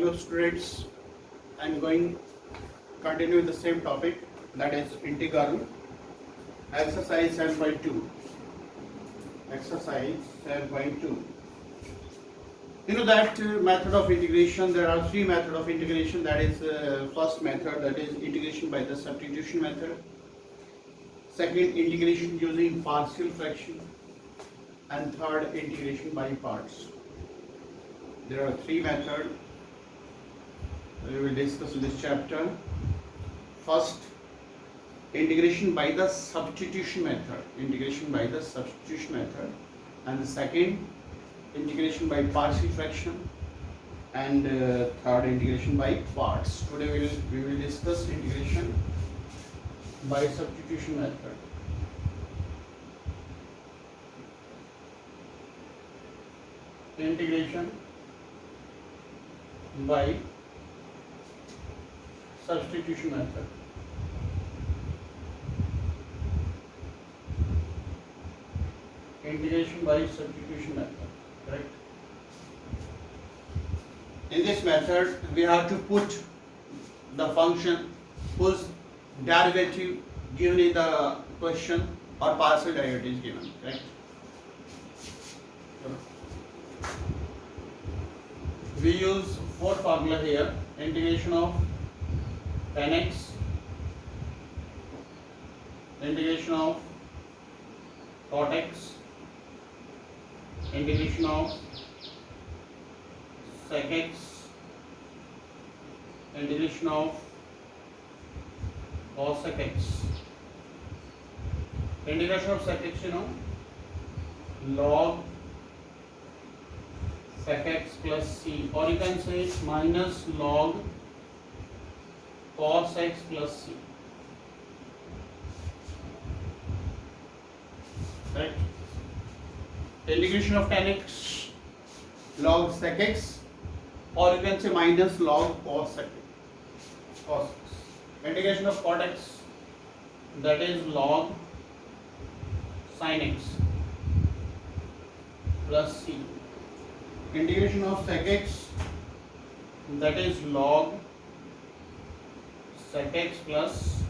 Hello students, I am going continue with the same topic, that is integral. Exercise 7.2. Exercise 7.2. You know that method of integration, there are three methods of integration. That is first method, that is integration by the substitution method. Second, integration using partial fraction. And third, integration by parts. There are three methods we will discuss in this chapter. First, integration by the substitution method. Integration by the substitution method. And the second, integration by partial fraction. And third, integration by parts. Today we will discuss integration by substitution method. Integration by substitution method. Integration by substitution method, correct? In this method, we have to put the function whose derivative given in the question or partial derivative is given, correct? We use four formula here: integration of tan x, integration of cot x, integration of sec x, integration of cosec x. Integration of sec x, log sec x plus c, or you can say minus log cos x plus c. Right? Integration of tan x, log sec x, or you can say minus log cos x. Integration of cot x, that is log sin x plus c. Integration of sec x, that is log sec x plus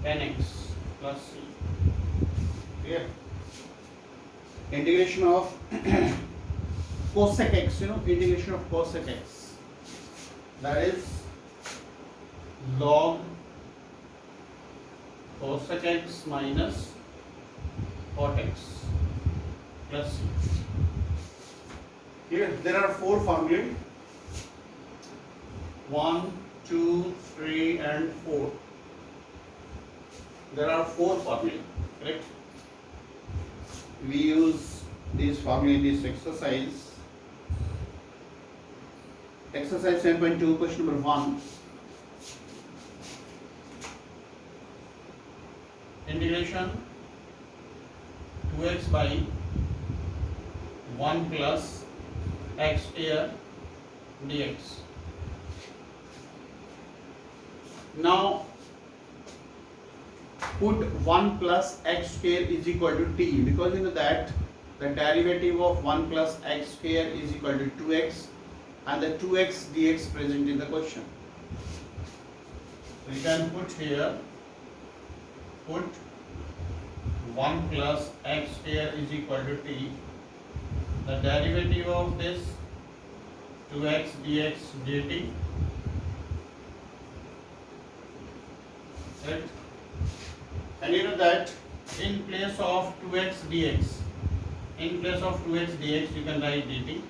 tan x plus c. Clear? Integration of cosec x, integration of cosec x, that is log cosec x minus cot x plus c. Here there are four formulae: 1, 2, 3 and 4. There are four formulae, correct? We use these formulae in this exercise. Exercise 7.2, question number 1. Integration 2x by 1 plus x square dx. Now put 1 plus x square is equal to t, because you know that the derivative of 1 plus x square is equal to 2x, and the 2x dx present in the question. So you can put here, put 1 plus x square is equal to t. The derivative of this 2x dx dt, right? And you know that in place of 2x dx, you can write dt,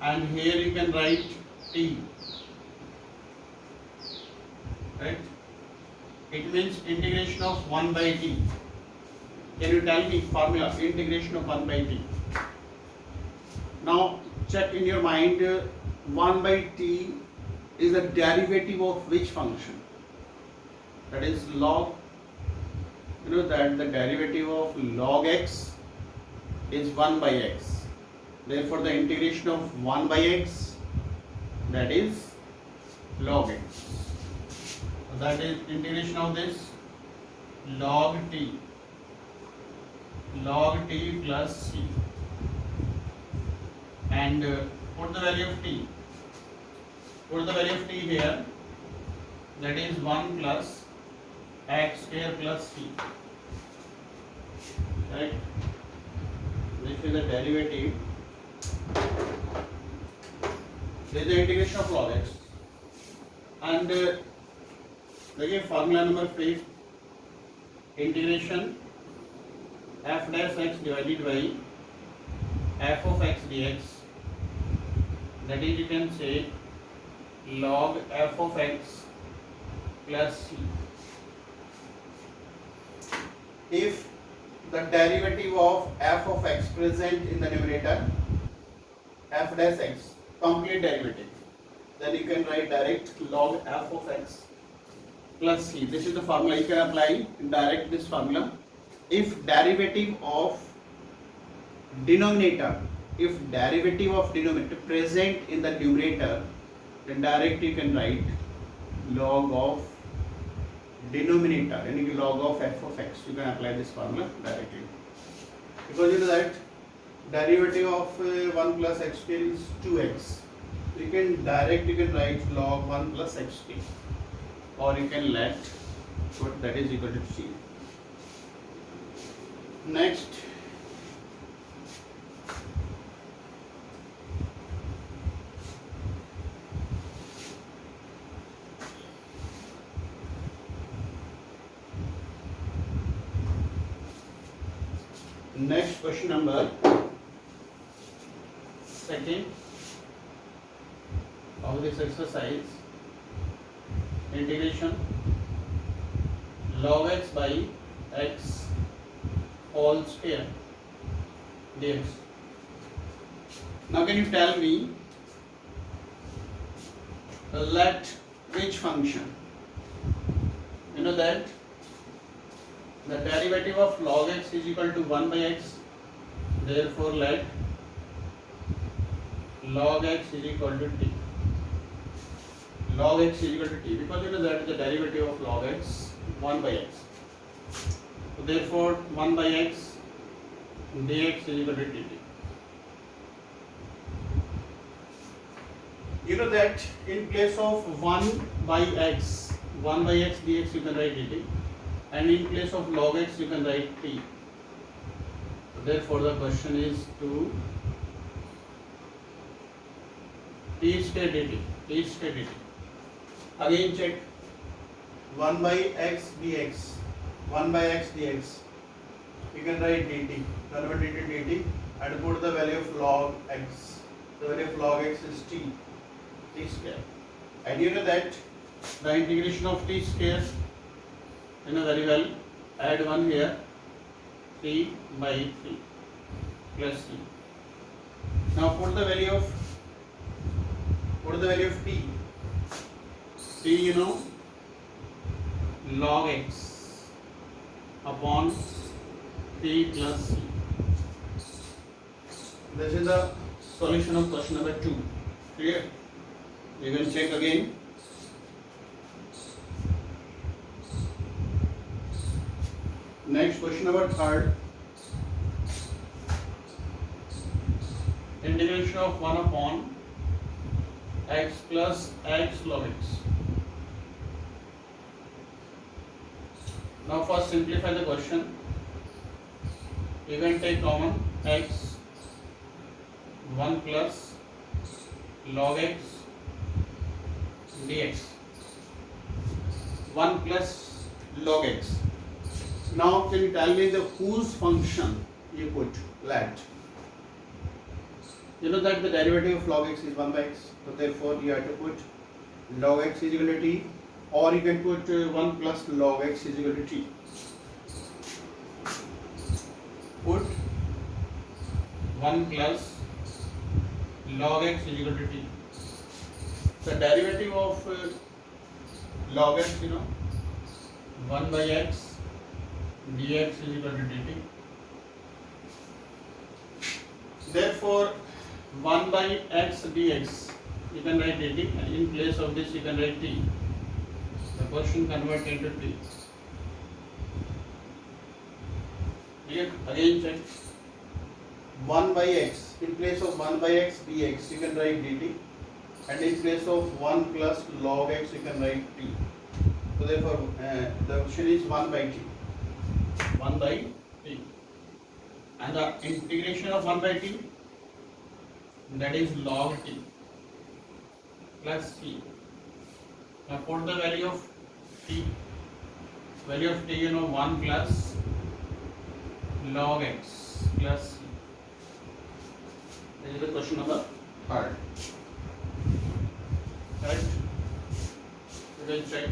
and here you can write t, right? It means integration of 1 by t. Can you tell me formula integration of 1 by t? Now check in your mind, 1 by t is the derivative of which function? That is log. You know that the derivative of log x is 1 by x. Therefore the integration of 1 by x, that is log x. So that is integration of this log t plus c. and put the value of t. Put the value of t here, that is 1 plus x square plus c. Right? This is the derivative. This is the integration of log x. And again formula number 5, integration f dash x divided by f of x dx, that is you can say log f of x plus c. If the derivative of f of x present in the numerator, f dash x, complete derivative, then you can write direct log f of x plus c. This is the formula you can apply direct this formula. If derivative of denominator, present in the numerator, then direct you can write log of denominator, and log of f of x. You can apply this formula directly, because you know that derivative of 1 plus x square is 2x. You can write log 1 plus x square, or you can let put that is equal to c. Next, question number 2 of this exercise, integration log x by x whole square dx. Now can you tell me, let which function? You know that the derivative of log x is equal to 1 by x, therefore let log x is equal to t. Log x is equal to t, because you know that the derivative of log x 1 by x. So therefore 1 by x dx is equal to dt. You know that in place of 1 by x dx you can write dt, and in place of log x you can write t. So therefore the question is to t square dt. Again check 1 by x dx. You can write dt, convert it to dt, and put the value of log x. The value of log x is t square. And you know that the integration of t square, you know very well, add 1 here, t by 3 plus c. Now put the value of t. You know, log x upon t plus c. This is the solution of question number 2. Clear? You can check again. Next, question number 3. Integration of 1 upon x plus x log x. Now first simplify the question. You can take common x, 1 plus log x dx. 1 plus log x. Now can you tell me the whose function you put? Let. You know that the derivative of log x is 1 by x. So therefore you have to put log x is equal to t, or you can put 1 plus log x is equal to t. Put 1 plus log x is equal to t. The derivative of log x, you know, 1 by x dx is equal to dt. Therefore 1 by x dx you can write dt, and in place of this you can write t. The question convert into t. Here again check 1 by x, in place of 1 by x dx you can write dt, and in place of 1 plus log x you can write t. So therefore the question is 1 by t, 1 by t, and the integration of 1 by t, that is log t plus t. Now put the value of t, value of t, 1 plus log x plus c. This is the question number 3rd. Right? You can check.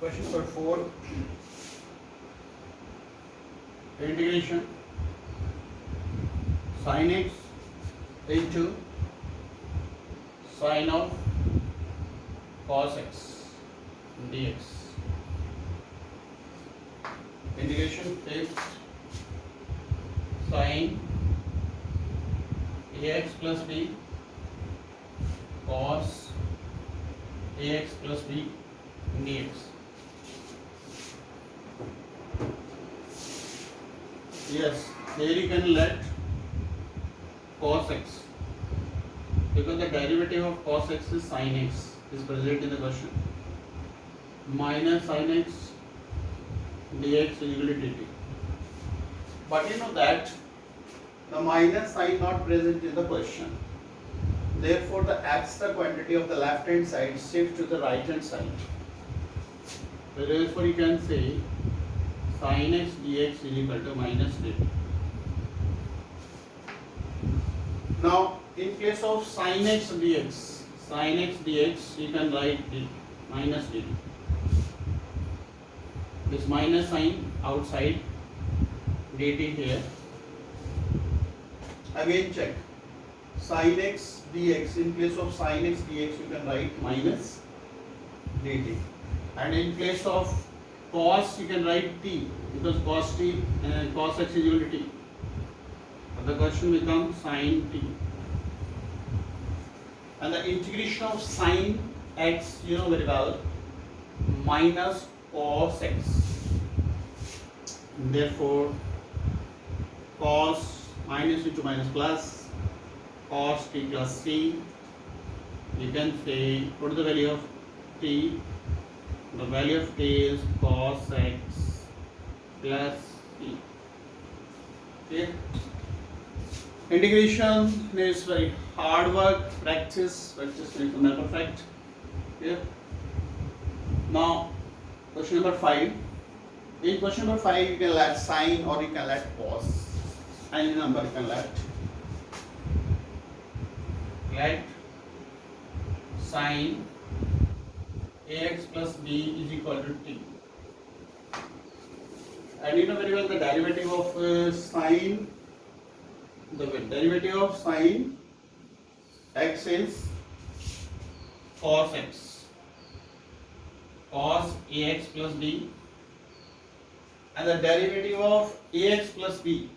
Question number 4. Integration sin x into sin of cos x dx. Integration fifth, sin ax plus b cos ax plus b dx. Yes, here you can let cos x, because the derivative of cos x is sin x, is present in the question, minus sin x dx is equal to dt. But you know that the minus sign not present in the question. Therefore, the extra quantity of the left hand side shift to the right hand side. So therefore, you can say sin x dx is equal to minus dt. Now, in place of sin x dx, you can write d minus dt. This minus sign outside, dt here. Again check. Sin x dx, in place of sin x dx, you can write minus dt. And in place of cos, you can write t, because cos x is equal to t. The question becomes sin t. And the integration of sin x, you know very well, minus cos x. Therefore, cos minus into minus plus, cos t plus c. You can say, put the value of t. The value of t is cos x plus c. Okay. Integration is very hard work, practice makes them perfect. Okay. Now, question number 5. In question number 5, you can let sin or you can let cos. Any number you can let. Let sin ax plus b is equal to t. And you know very well the derivative of sin. The derivative of sin x is cos x, cos ax plus b, and the derivative of ax plus b.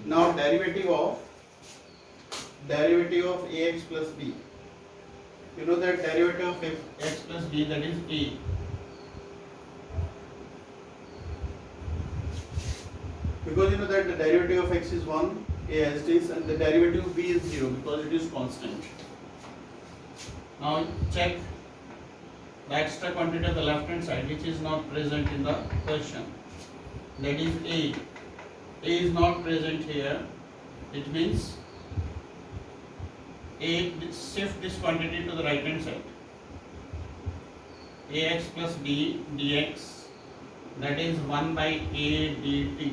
Now derivative of ax plus b. You know that derivative of x plus b, that is a. Because you know that the derivative of x is 1, a as it is, and the derivative of b is 0 because it is constant. Now check the extra quantity of the left hand side which is not present in the question. That is a. A is not present here. It means a, shift this quantity to the right hand side. Ax plus b dx, that is 1 by a dt.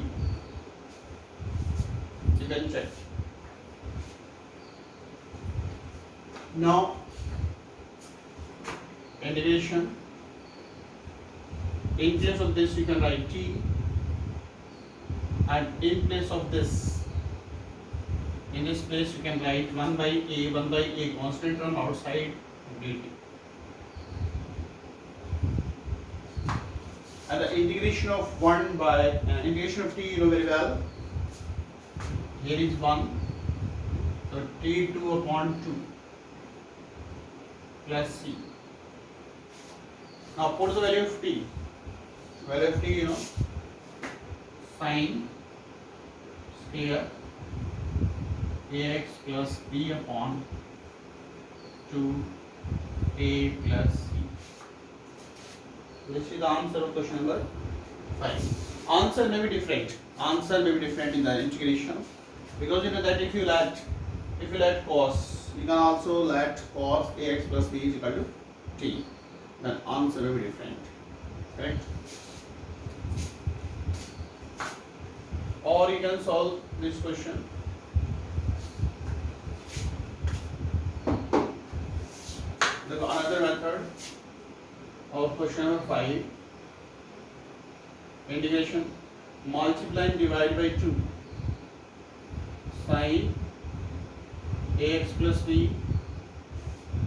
You can check. Now, integration. In place of this, you can write t, and in place of this, in this place, you can write 1 by a constant term outside dt. And the integration of 1 by integration of t, you know very well. here is 1, so t2 upon 2 plus c. Now put the value of t. Value of t, sine square ax plus b upon 2a plus c. This is the answer of question number 5. Answer may be different. Answer may be different in the integration, because you know that if you let cos, you can also let cos ax plus b is equal to t. Then answer will be different. Correct? Or you can solve this question. Another method of question number 5. Integration, multiply and divide by 2 sine ax plus b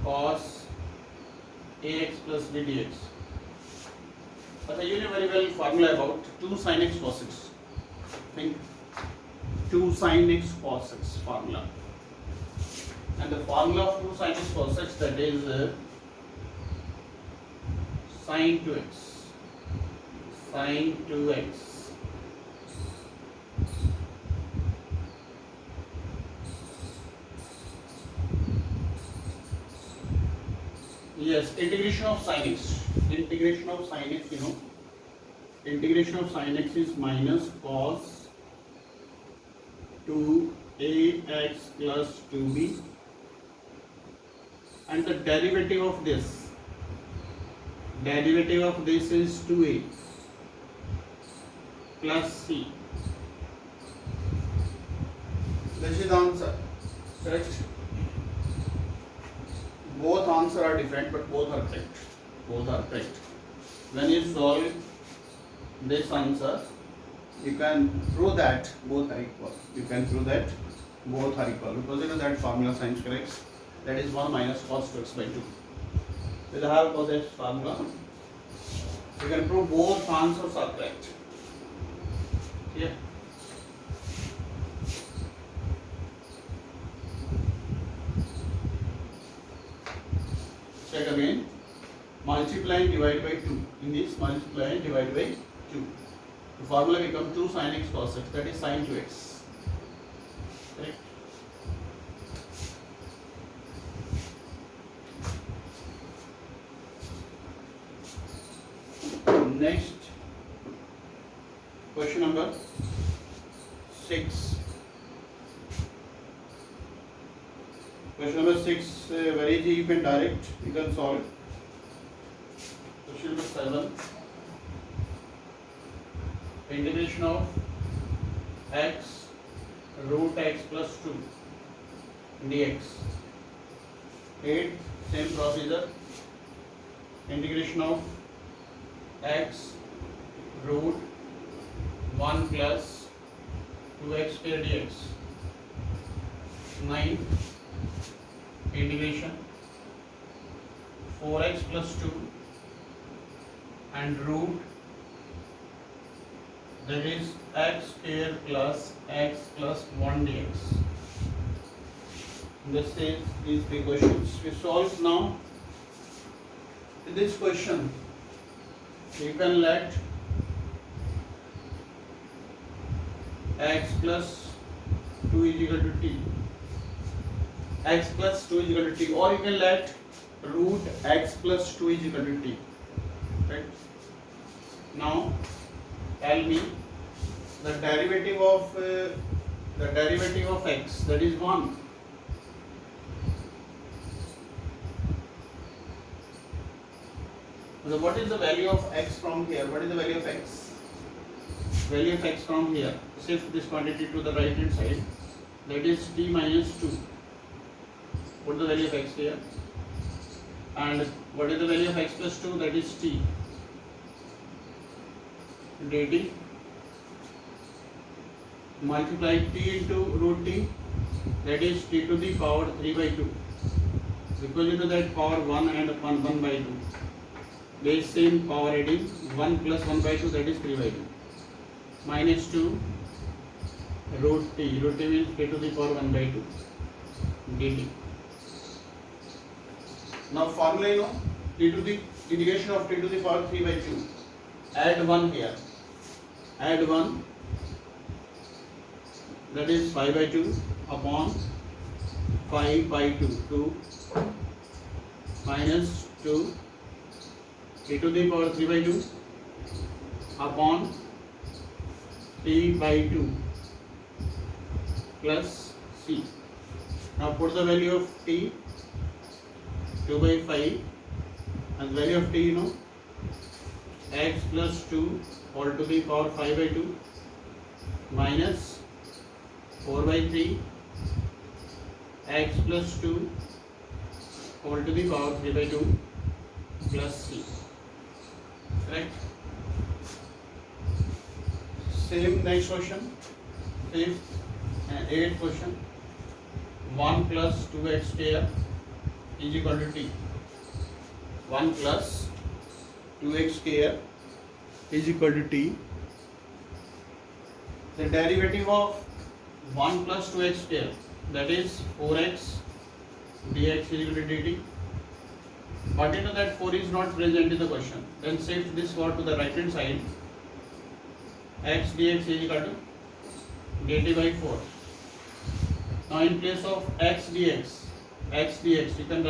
cos ax plus b dx. But you know very well formula about 2 sin x cos x. Think 2 sin x cos x formula. And the formula of 2 sin x cos x, that is sin 2x. Sin 2x. Yes, integration of sin x. Integration of sin x, integration of sin x is minus cos 2ax plus 2b, and the derivative of this is 2a plus c. This is the answer. Correct? Both answers are different, but both are correct. Both are correct. When you solve this answer, you can prove that both are equal. You can prove that both are equal, because you know that formula sign is correct. That is 1 minus cos 2x by 2. With the help of this formula, you can prove both answers are correct. Yeah. Check again. Multiply and divide by 2. In this, multiply and divide by 2. The formula becomes 2 sin x cos x, that is sin 2x. Correct? Next, question number 6. Question number 6, very easy, you can direct, you can solve. Question number 7. Integration of x root x plus 2 dx. 8. Same procedure. Integration of x root 1 plus 2x square dx. 9. Integration 4x plus 2 and root, that is x square plus x plus 1 dx. This is these three questions we solve now. In this question, you can let x plus 2 is equal to t. X plus 2 is equal to t, or you can let root x plus 2 is equal to t. Right? Now tell me the derivative of x, that is 1. So what is the value of x from here? What is the value of x? Value of x from here. Shift this quantity to the right hand side. That is t minus 2. Put the value of x here. And what is the value of x plus 2? That is t. dt. Multiply t into root t. That is t to the power 3 by 2. Because you know that power 1 and 1 by 2. There is same power adding 1 plus 1 by 2, that is 3 by 2. Minus 2 root t. Root t means t to the power 1 by 2 dt. Now formula you know, t to the integration of t to the power 3 by 2. Add 1 here. Add 1, that is 5 by 2 upon 5 by 2. 2 minus 2 t to the power 3 by 2 upon t by 2 plus c. Now put the value of t, 2 by 5, and value of t you know, x plus 2 all to the power 5 by 2 minus 4 by 3 x plus 2 all to the power 3 by 2 plus c. Correct? Same next question, fifth and eighth question. 1 plus 2x square is equal to t. 1 plus 2x square is equal to t. The derivative of 1 plus 2x square, that is 4x dx is equal to dt. But you know that 4 is not present in the question. Then shift this 4 to the right hand side. X dx is equal to dt by 4. Now in place of x dx you can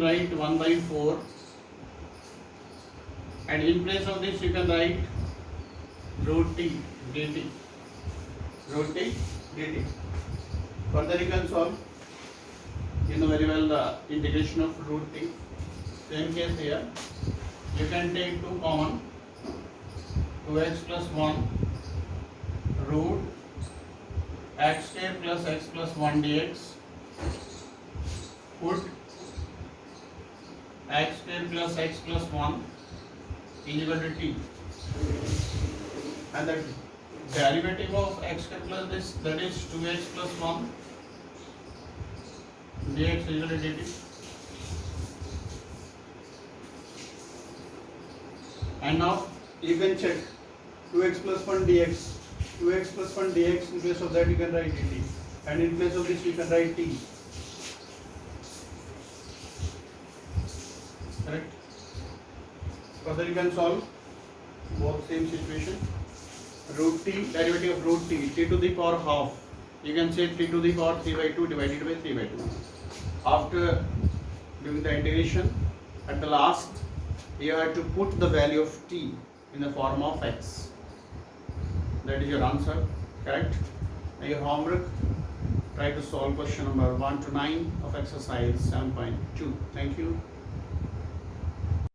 write 1 by 4, and in place of this you can write root t dt. Root t dt. Further you can solve. You know very well the integration of root t. Same case here. You can take 2 common. 2x plus 1 root x square plus x plus 1 dx. Put x square plus x plus 1 is equal to t. And the derivative of x square plus this, that is 2x plus 1 dx is equal to dt. And now you can check 2x plus 1 dx. 2x plus 1 dx, in place of that you can write dt. And in place of this you can write t. Correct? Further you can solve both same situation. Root t, derivative of root t, t to the power half. You can say t to the power 3 by 2 divided by 3 by 2. After doing the integration, at the last you have to put the value of t in the form of x. That is your answer. Correct? Now your homework, try to solve question number 1 to 9 of exercise 7.2. Thank you.